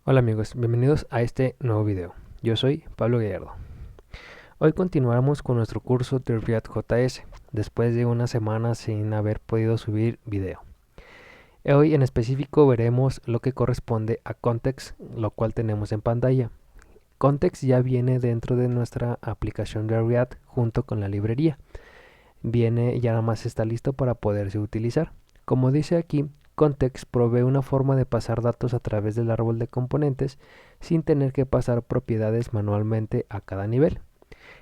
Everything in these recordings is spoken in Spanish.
Hola amigos, bienvenidos a este nuevo video. Yo soy Pablo Gallardo. Hoy continuamos con nuestro curso de React.js después de una semana sin haber podido subir video. Hoy en específico veremos lo que corresponde a Context, lo cual tenemos en pantalla. Context ya viene dentro de nuestra aplicación de React junto con la librería. Viene, ya nada más está listo para poderse utilizar. Como dice aquí, Context provee una forma de pasar datos a través del árbol de componentes sin tener que pasar propiedades manualmente a cada nivel.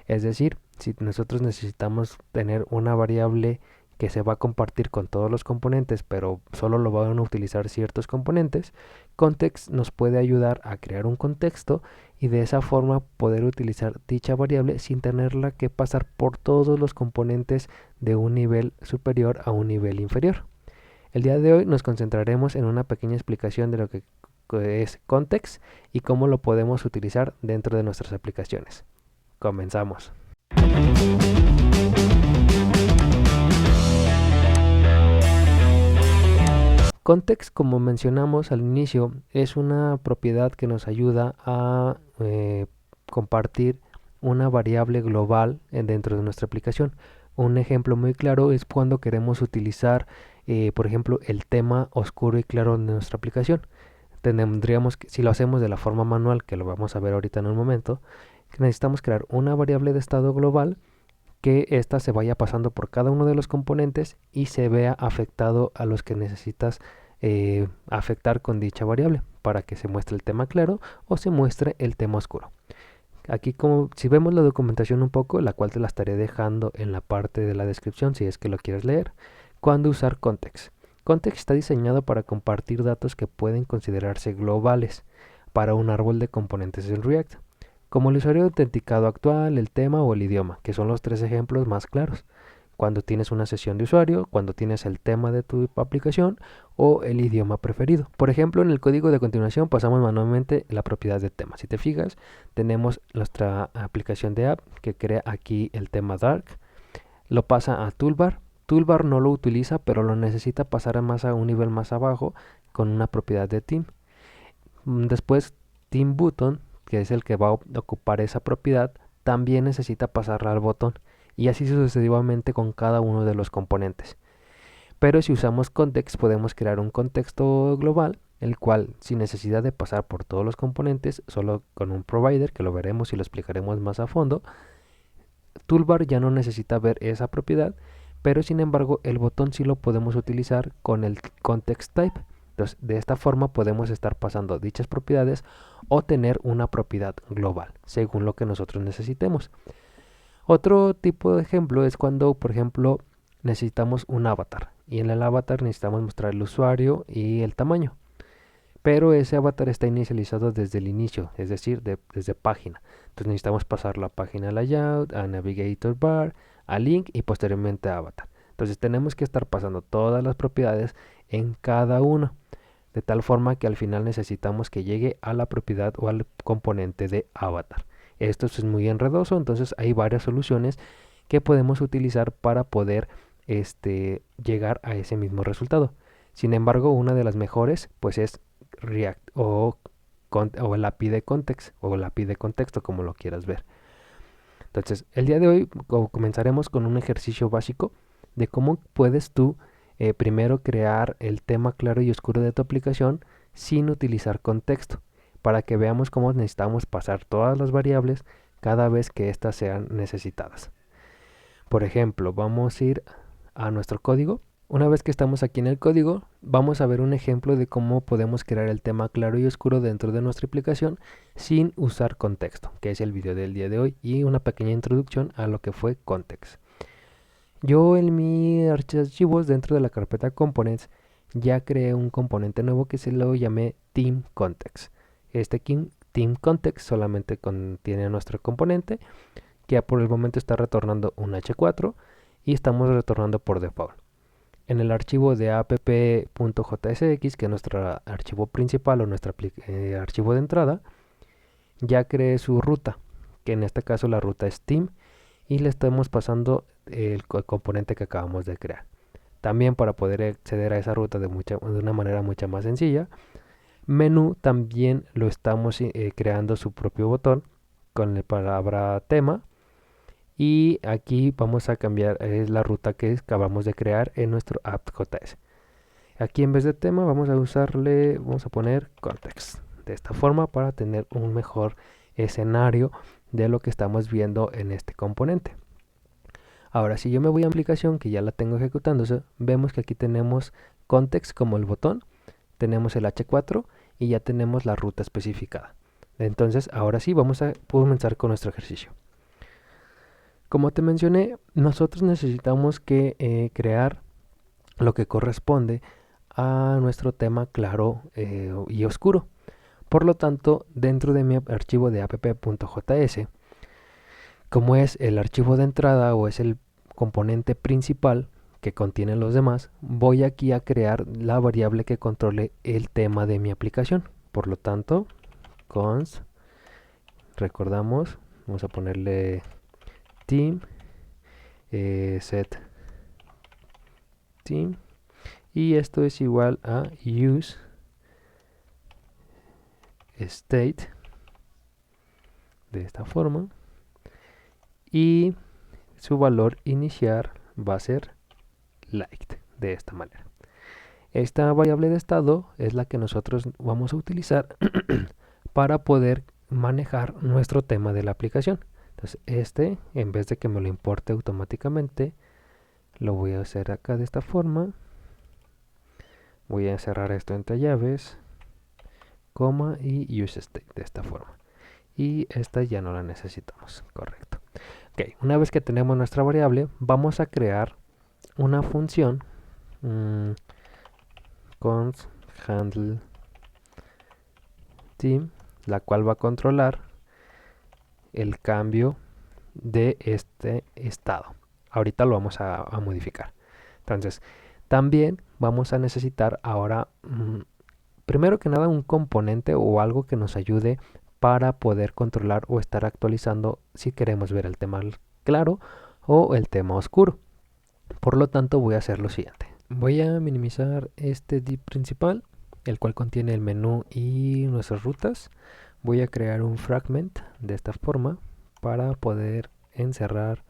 Es decir, si nosotros necesitamos tener una variable que se va a compartir con todos los componentes, pero solo lo van a utilizar ciertos componentes, Context nos puede ayudar a crear un contexto y de esa forma poder utilizar dicha variable sin tenerla que pasar por todos los componentes de un nivel superior a un nivel inferior. El día de hoy nos concentraremos en una pequeña explicación de lo que es Context y cómo lo podemos utilizar dentro de nuestras aplicaciones. Comenzamos. Context, como mencionamos al inicio, es una propiedad que nos ayuda a compartir una variable global dentro de nuestra aplicación. Un ejemplo muy claro es cuando queremos utilizar, por ejemplo, el tema oscuro y claro de nuestra aplicación. Tendríamos que, si lo hacemos de la forma manual, que lo vamos a ver ahorita en un momento, necesitamos crear una variable de estado global que ésta se vaya pasando por cada uno de los componentes y se vea afectado a los que necesitas afectar con dicha variable para que se muestre el tema claro o se muestre el tema oscuro. Aquí, como si vemos la documentación un poco, la cual te la estaré dejando en la parte de la descripción si es que lo quieres leer, cuando usar Context. Context está diseñado para compartir datos que pueden considerarse globales para un árbol de componentes en React, como el usuario autenticado actual, el tema o el idioma, que son los tres ejemplos más claros. Cuando tienes una sesión de usuario, cuando tienes el tema de tu aplicación o el idioma preferido. Por ejemplo, en el código de continuación pasamos manualmente la propiedad de tema. Si te fijas, tenemos nuestra aplicación de app que crea aquí el tema dark, lo pasa a toolbar. Toolbar no lo utiliza, pero lo necesita pasar a un nivel más abajo con una propiedad de theme. Después, theme button, que es el que va a ocupar esa propiedad, también necesita pasarla al botón y así sucesivamente con cada uno de los componentes. Pero si usamos context podemos crear un contexto global, el cual sin necesidad de pasar por todos los componentes, solo con un provider, que lo veremos y lo explicaremos más a fondo, toolbar ya no necesita ver esa propiedad, pero sin embargo el botón sí lo podemos utilizar con el context type. Entonces, de esta forma podemos estar pasando dichas propiedades o tener una propiedad global, según lo que nosotros necesitemos. Otro tipo de ejemplo es cuando, por ejemplo, necesitamos un avatar y en el avatar necesitamos mostrar el usuario y el tamaño. Pero ese avatar está inicializado desde el inicio, es decir, desde página. Entonces necesitamos pasar la página layout, a navigator bar, a link y posteriormente a avatar. Entonces tenemos que estar pasando todas las propiedades en cada uno, de tal forma que al final necesitamos que llegue a la propiedad o al componente de avatar. Esto es muy enredoso, entonces hay varias soluciones que podemos utilizar para poder llegar a ese mismo resultado. Sin embargo, una de las mejores pues es React o el API de Context o el API de contexto, como lo quieras ver. Entonces, el día de hoy comenzaremos con un ejercicio básico de cómo puedes tú primero crear el tema claro y oscuro de tu aplicación sin utilizar contexto, para que veamos cómo necesitamos pasar todas las variables cada vez que éstas sean necesitadas. Por ejemplo, vamos a ir a nuestro código. Una vez que estamos aquí en el código, vamos a ver un ejemplo de cómo podemos crear el tema claro y oscuro dentro de nuestra aplicación sin usar contexto, que es el video del día de hoy, y una pequeña introducción a lo que fue Context. Yo en mis archivos dentro de la carpeta Components ya creé un componente nuevo que se lo llamé Theme Context. Este Theme Context solamente contiene nuestro componente que por el momento está retornando un h4 y estamos retornando por default. En el archivo de app.jsx, que es nuestro archivo principal o nuestro archivo de entrada, ya creé su ruta, que en este caso la ruta es theme, y le estamos pasando el componente que acabamos de crear. También para poder acceder a esa ruta de una manera mucho más sencilla, Menú también lo estamos creando su propio botón con la palabra tema. Y aquí vamos a cambiar la ruta que acabamos de crear en nuestro app.js. Aquí en vez de tema vamos a poner context. De esta forma para tener un mejor escenario de lo que estamos viendo en este componente. Ahora si yo me voy a aplicación que ya la tengo ejecutándose, vemos que aquí tenemos context como el botón, tenemos el H4 y ya tenemos la ruta especificada. Entonces ahora sí vamos a comenzar con nuestro ejercicio. Como te mencioné, nosotros necesitamos crear lo que corresponde a nuestro tema claro y oscuro. Por lo tanto, dentro de mi archivo de app.js, como es el archivo de entrada o es el componente principal que contiene los demás, voy aquí a crear la variable que controle el tema de mi aplicación. Por lo tanto, const, recordamos, vamos a ponerle theme, set theme, y esto es igual a use state de esta forma, y su valor inicial va a ser liked de esta manera. Esta variable de estado es la que nosotros vamos a utilizar para poder manejar nuestro tema de la aplicación. Entonces en vez de que me lo importe automáticamente, lo voy a hacer acá de esta forma. Voy a cerrar esto entre llaves, coma y useState de esta forma. Y esta ya no la necesitamos, correcto. Ok, una vez que tenemos nuestra variable, vamos a crear una función const handle theme, la cual va a controlar el cambio de este estado. Ahorita lo vamos a modificar. Entonces, también vamos a necesitar ahora, primero que nada, un componente o algo que nos ayude para poder controlar o estar actualizando si queremos ver el tema claro o el tema oscuro. Por lo tanto, voy a hacer lo siguiente. Voy a minimizar este div principal, el cual contiene el menú y nuestras rutas. Voy a crear un fragment de esta forma para poder encerrar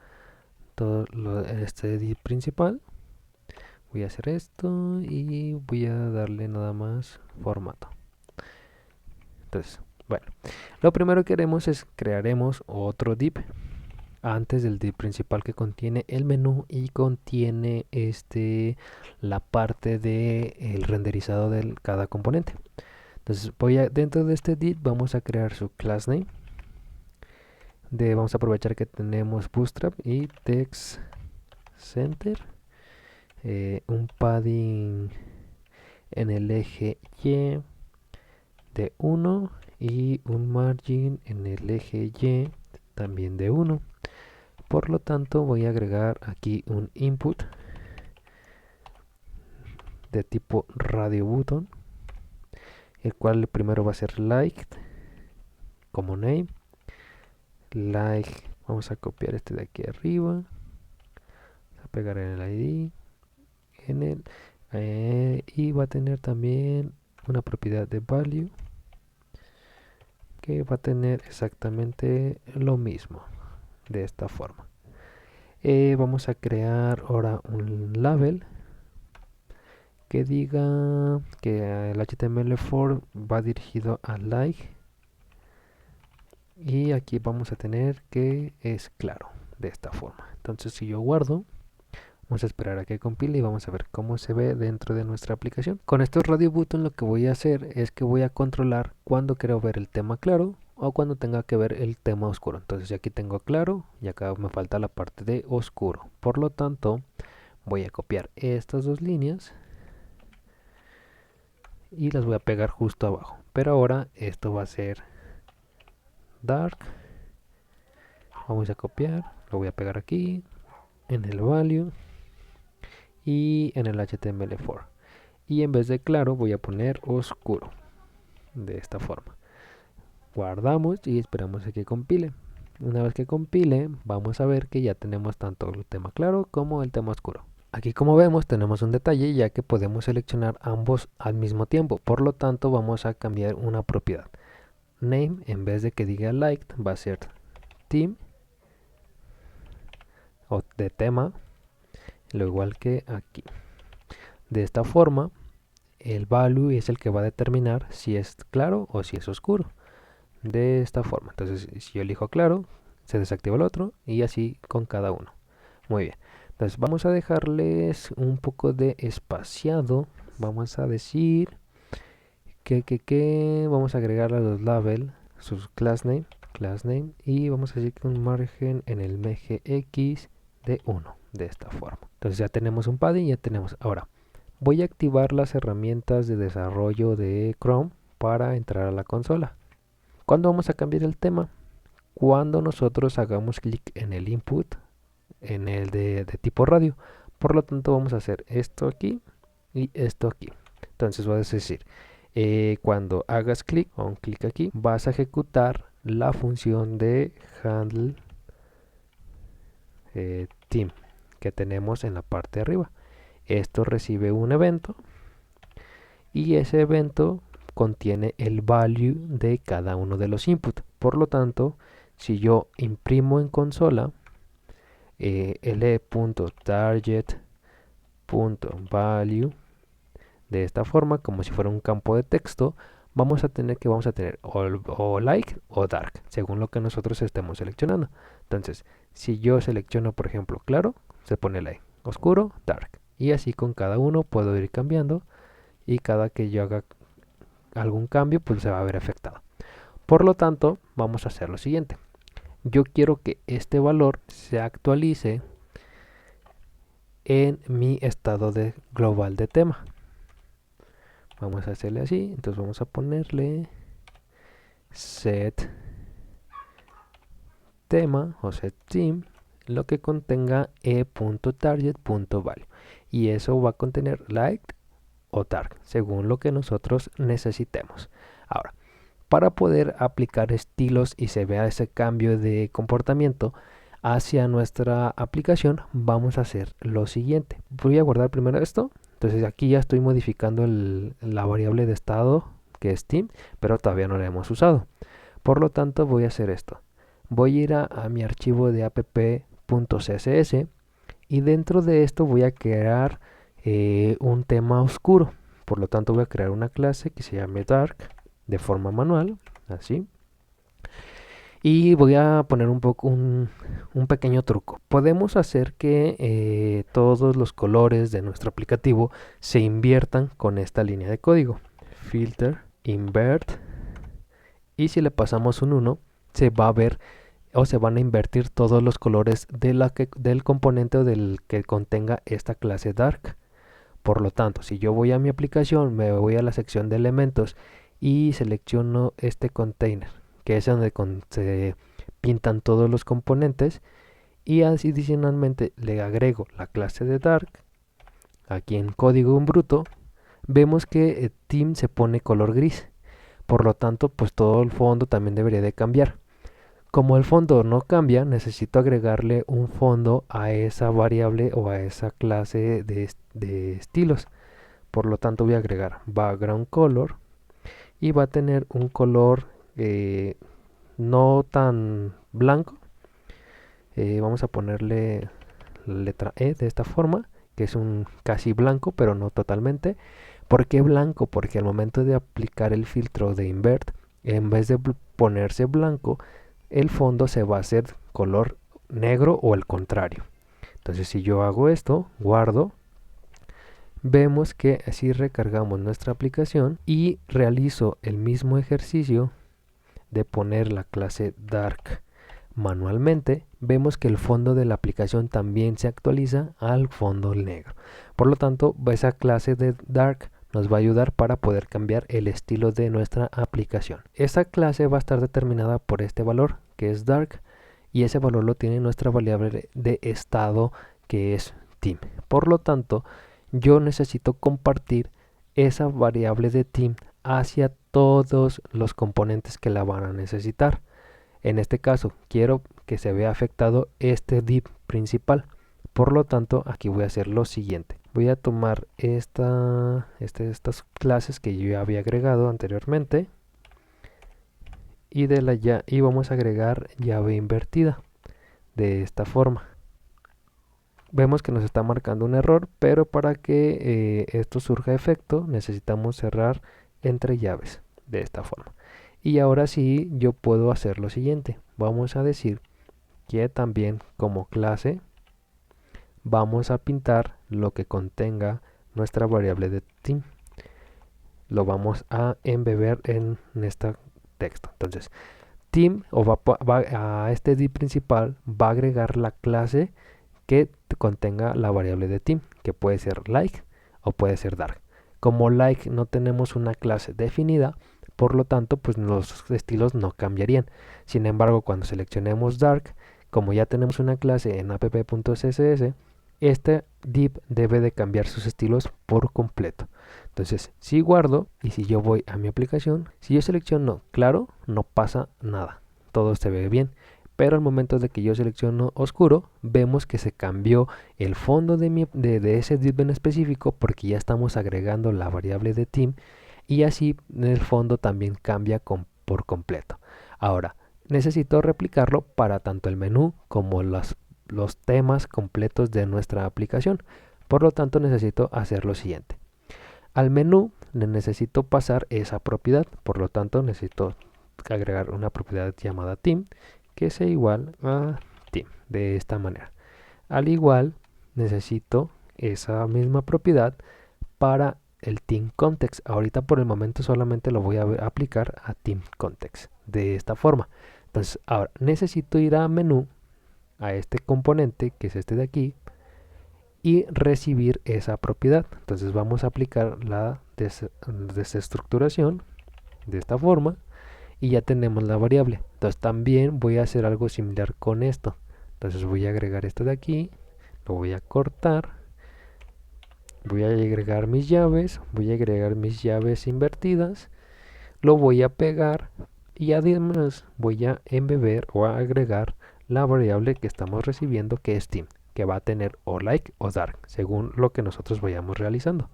todo este div principal. Voy a hacer esto y voy a darle nada más formato. Entonces, bueno, lo primero que haremos es crearemos otro div antes del div principal que contiene el menú y contiene la parte de el renderizado de cada componente. Entonces dentro de este div vamos a crear su class name. Vamos a aprovechar que tenemos Bootstrap y Text Center, un padding en el eje Y de 1 y un margin en el eje Y también de 1. Por lo tanto voy a agregar aquí un input de tipo radio button, el cual primero va a ser liked como name. Like, vamos a copiar este de aquí arriba, a pegar en el ID, y va a tener también una propiedad de value que va a tener exactamente lo mismo de esta forma. Vamos a crear ahora un label que diga que el HTML4 va dirigido a like, y aquí vamos a tener que es claro de esta forma. Entonces si yo guardo, vamos a esperar a que compile y vamos a ver cómo se ve dentro de nuestra aplicación. Con estos radio button lo que voy a hacer es que voy a controlar cuando quiero ver el tema claro o cuando tenga que ver el tema oscuro. Entonces aquí tengo claro y acá me falta la parte de oscuro. Por lo tanto, voy a copiar estas dos líneas y las voy a pegar justo abajo. Pero ahora esto va a ser dark. Vamos a copiar, lo voy a pegar aquí en el value y en el HTML4. Y en vez de claro voy a poner oscuro de esta forma. Guardamos y esperamos a que compile. Una vez que compile, vamos a ver que ya tenemos tanto el tema claro como el tema oscuro. Aquí como vemos tenemos un detalle ya que podemos seleccionar ambos al mismo tiempo, por lo tanto vamos a cambiar una propiedad. Name, en vez de que diga liked, va a ser theme o de tema, lo igual que aquí. De esta forma el value es el que va a determinar si es claro o si es oscuro. De esta forma, entonces si yo elijo claro, se desactiva el otro y así con cada uno. Muy bien, entonces vamos a dejarles un poco de espaciado. Vamos a decir que vamos a agregar a los label sus class name y vamos a decir que un margen en el eje X de 1 de esta forma. Entonces ya tenemos un padding, ya tenemos. Ahora voy a activar las herramientas de desarrollo de Chrome para entrar a la consola. ¿Cuándo vamos a cambiar el tema? Cuando nosotros hagamos clic en el input, en el de tipo radio. Por lo tanto vamos a hacer esto aquí y esto aquí. Entonces voy a decir, cuando hagas clic o un clic aquí, vas a ejecutar la función de handle team que tenemos en la parte de arriba. Esto recibe un evento y ese evento contiene el value de cada uno de los inputs. Por lo tanto, si yo imprimo en consola l.target.value de esta forma, como si fuera un campo de texto, vamos a tener o light o dark, según lo que nosotros estemos seleccionando. Entonces, si yo selecciono, por ejemplo, claro, se pone light, oscuro, dark. Y así con cada uno puedo ir cambiando y cada que yo haga algún cambio, pues se va a ver afectado. Por lo tanto, vamos a hacer lo siguiente. Yo quiero que este valor se actualice en mi estado de global de tema. Vamos a hacerle así, entonces vamos a ponerle set tema o set theme, lo que contenga e.target.value, y eso va a contener light o dark según lo que nosotros necesitemos. Ahora, para poder aplicar estilos y se vea ese cambio de comportamiento hacia nuestra aplicación, vamos a hacer lo siguiente. Voy a guardar primero esto. Entonces aquí ya estoy modificando la variable de estado que es theme, pero todavía no la hemos usado. Por lo tanto voy a hacer esto. Voy a ir a mi archivo de app.css y dentro de esto voy a crear un tema oscuro. Por lo tanto voy a crear una clase que se llame dark de forma manual, así. Y voy a poner un pequeño truco. Podemos hacer que todos los colores de nuestro aplicativo se inviertan con esta línea de código. Filter, invert. Y si le pasamos un 1, se va a ver o se van a invertir todos los colores del componente o del que contenga esta clase dark. Por lo tanto, si yo voy a mi aplicación, me voy a la sección de elementos y selecciono este container, que es donde se pintan todos los componentes, y adicionalmente le agrego la clase de dark. Aquí en código en bruto vemos que theme se pone color gris, por lo tanto pues todo el fondo también debería de cambiar. Como el fondo no cambia, necesito agregarle un fondo a esa variable o a esa clase de estilos. Por lo tanto voy a agregar background color y va a tener un color no tan blanco. Vamos a ponerle la letra E de esta forma, que es un casi blanco pero no totalmente. ¿Por qué blanco? Porque al momento de aplicar el filtro de invert, en vez de ponerse blanco, el fondo se va a hacer color negro o el contrario. Entonces si yo hago esto, guardo, vemos que así recargamos nuestra aplicación y realizo el mismo ejercicio de poner la clase dark manualmente. Vemos que el fondo de la aplicación también se actualiza al fondo negro. Por lo tanto, esa clase de dark nos va a ayudar para poder cambiar el estilo de nuestra aplicación. Esta clase va a estar determinada por este valor que es dark, y ese valor lo tiene nuestra variable de estado que es theme. Por lo tanto, yo necesito compartir esa variable de theme hacia todos los componentes que la van a necesitar. En este caso quiero que se vea afectado este div principal. Por lo tanto, aquí voy a hacer lo siguiente. Voy a tomar estas clases que yo ya había agregado anteriormente y y vamos a agregar llave invertida de esta forma. Vemos que nos está marcando un error, pero para que esto surja efecto necesitamos cerrar entre llaves de esta forma. Y ahora sí yo puedo hacer lo siguiente. Vamos a decir que también como clase vamos a pintar lo que contenga nuestra variable de team. Lo vamos a embeber en este texto. Entonces, team a este div principal va a agregar la clase que contenga la variable de team, que puede ser like o puede ser dark. Como like no tenemos una clase definida, por lo tanto, pues los estilos no cambiarían. Sin embargo, cuando seleccionemos dark, como ya tenemos una clase en app.css, este div debe de cambiar sus estilos por completo. Entonces, si guardo y si yo voy a mi aplicación, si yo selecciono claro, no pasa nada. Todo se ve bien. Pero al momento de que yo selecciono oscuro, vemos que se cambió el fondo de ese div en específico porque ya estamos agregando la variable de team y así el fondo también cambia por completo. Ahora, necesito replicarlo para tanto el menú como los temas completos de nuestra aplicación. Por lo tanto, necesito hacer lo siguiente. Al menú le necesito pasar esa propiedad, por lo tanto necesito agregar una propiedad llamada team que sea igual a team de esta manera. Al igual necesito esa misma propiedad para el team context. Ahorita por el momento solamente lo voy a aplicar a team context de esta forma. Entonces ahora necesito ir a menú, a este componente que es este de aquí, y recibir esa propiedad. Entonces vamos a aplicar la desestructuración de esta forma y ya tenemos la variable. Entonces también voy a hacer algo similar con esto. Entonces voy a agregar esto de aquí, lo voy a cortar, voy a agregar mis llaves, voy a agregar mis llaves invertidas, lo voy a pegar y además voy a embeber o a agregar la variable que estamos recibiendo, que es team, que va a tener o like o dark según lo que nosotros vayamos realizando.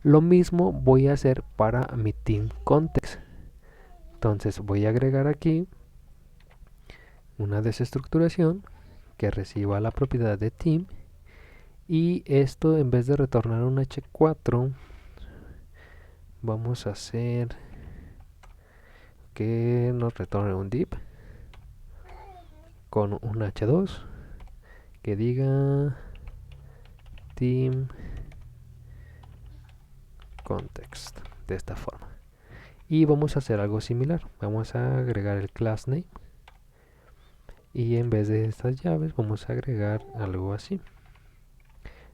Lo mismo voy a hacer para mi team context. Entonces voy a agregar aquí una desestructuración que reciba la propiedad de team y esto, en vez de retornar un h4, vamos a hacer que nos retorne un div con un h2 que diga team context de esta forma. Y vamos a hacer algo similar. Vamos a agregar el class name y en vez de estas llaves vamos a agregar algo así.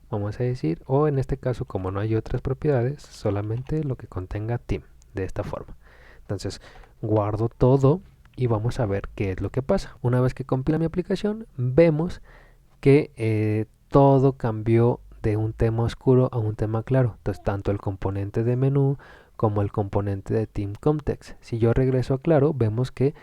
Vamos a decir, o en este caso, como no hay otras propiedades, solamente lo que contenga team de esta forma. Entonces guardo todo y vamos a ver qué es lo que pasa. Una vez que compila mi aplicación, vemos que todo cambió de un tema oscuro a un tema claro. Entonces tanto el componente de menú como el componente de team context. Si yo regreso a claro, vemos que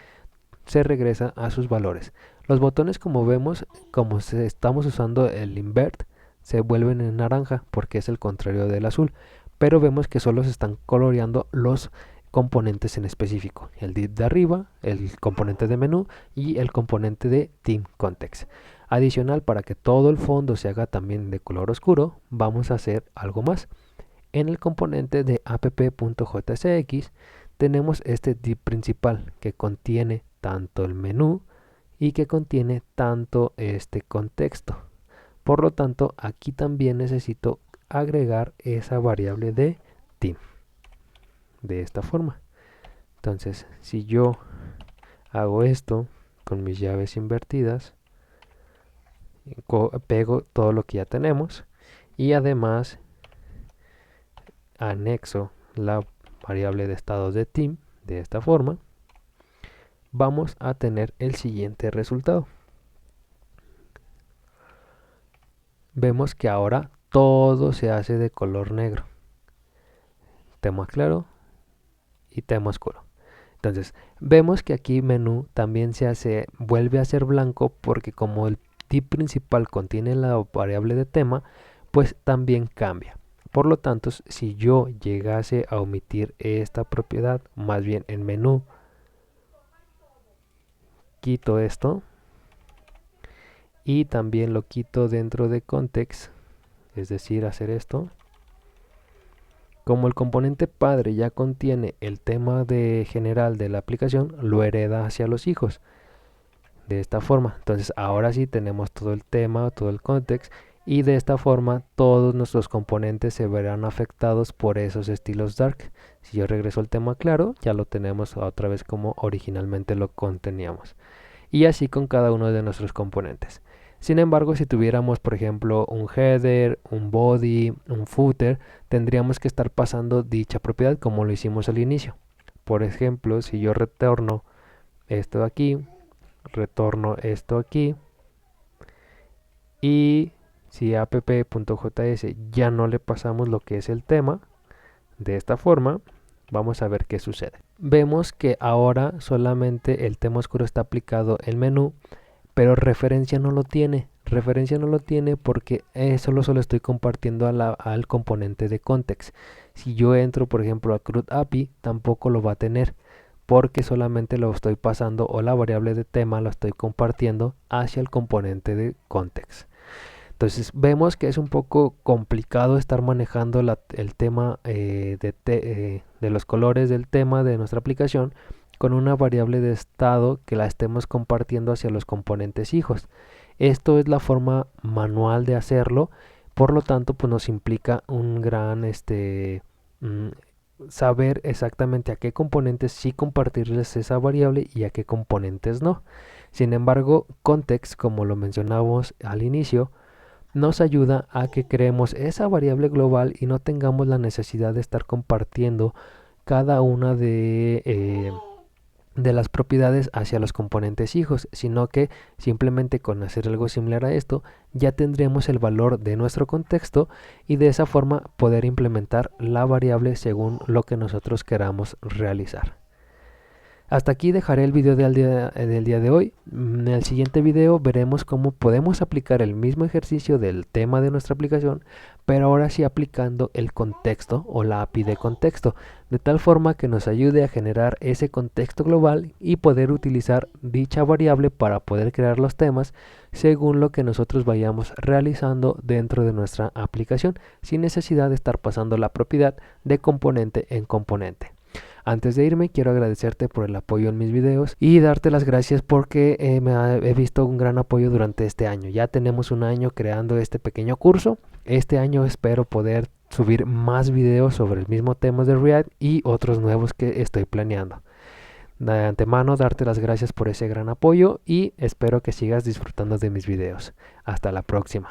se regresa a sus valores. Los botones, como vemos, como estamos usando el invert, se vuelven en naranja porque es el contrario del azul. Pero vemos que solo se están coloreando los componentes en específico. El div de arriba, el componente de menú y el componente de team context. Adicional, para que todo el fondo se haga también de color oscuro, vamos a hacer algo más. En el componente de app.jsx tenemos este div principal que contiene tanto el menú y que contiene tanto este contexto. Por lo tanto, aquí también necesito agregar esa variable de team de esta forma. Entonces, si yo hago esto con mis llaves invertidas, pego todo lo que ya tenemos y además anexo la variable de estados de team de esta forma, vamos a tener el siguiente resultado. Vemos que ahora todo se hace de color negro, tema claro y tema oscuro. Entonces vemos que aquí menú también vuelve a ser blanco porque como div principal contiene la variable de tema, pues también cambia. Por lo tanto, si yo llegase a omitir esta propiedad, más bien en menú, quito esto y también lo quito dentro de context, es decir, hacer esto. Como el componente padre ya contiene el tema general de la aplicación, lo hereda hacia los hijos de esta forma. Entonces ahora sí tenemos todo el tema, todo el context, y de esta forma todos nuestros componentes se verán afectados por esos estilos dark. Si yo regreso al tema claro, ya lo tenemos otra vez como originalmente lo conteníamos. Y así con cada uno de nuestros componentes. Sin embargo, si tuviéramos, por ejemplo, un header, un body, un footer, tendríamos que estar pasando dicha propiedad como lo hicimos al inicio. Por ejemplo, si yo retorno esto aquí, retorno esto aquí, y si app.js ya no le pasamos lo que es el tema, de esta forma, vamos a ver qué sucede. Vemos que ahora solamente el tema oscuro está aplicado en menú, pero referencia no lo tiene. Referencia no lo tiene porque solo estoy compartiendo al componente de context. Si yo entro, por ejemplo, a CRUD API, tampoco lo va a tener porque solamente lo estoy pasando, o la variable de tema lo estoy compartiendo hacia el componente de context. Entonces vemos que es un poco complicado estar manejando el tema de los colores del tema de nuestra aplicación con una variable de estado que la estemos compartiendo hacia los componentes hijos. Esto es la forma manual de hacerlo, por lo tanto pues nos implica un gran saber exactamente a qué componentes sí compartirles esa variable y a qué componentes no. Sin embargo, context, como lo mencionamos al inicio, nos ayuda a que creemos esa variable global y no tengamos la necesidad de estar compartiendo cada una de las propiedades hacia los componentes hijos, sino que simplemente con hacer algo similar a esto ya tendremos el valor de nuestro contexto y de esa forma poder implementar la variable según lo que nosotros queramos realizar. Hasta aquí dejaré el video del día de hoy. En el siguiente video veremos cómo podemos aplicar el mismo ejercicio del tema de nuestra aplicación, pero ahora sí aplicando el contexto o la API de contexto, de tal forma que nos ayude a generar ese contexto global y poder utilizar dicha variable para poder crear los temas según lo que nosotros vayamos realizando dentro de nuestra aplicación, sin necesidad de estar pasando la propiedad de componente en componente. Antes de irme, quiero agradecerte por el apoyo en mis videos y darte las gracias porque he visto un gran apoyo durante este año. Ya tenemos un año creando este pequeño curso. Este año espero poder subir más videos sobre el mismo tema de React y otros nuevos que estoy planeando. De antemano, darte las gracias por ese gran apoyo y espero que sigas disfrutando de mis videos. Hasta la próxima.